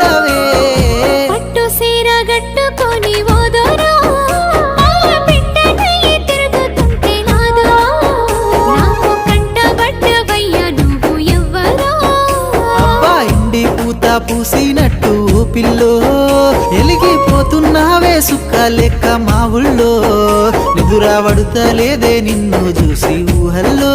పిల్లవే పట్టు సీర గట్టుకొని ఓదోరా పిట్టనయ్యి తిరుగుతుంటే నాదో నాకు కంటబడ్డవయ్యా నువ్వు ఎవ్వరో అబ్బా ఇండి పూత పూసినట్టు పిల్లో ఎలిగిపోతున్నావే సుక్క లెక్క మా ఊళ్ళో నిదురా పడుతలేదే నిన్ను చూసి ఊహల్లో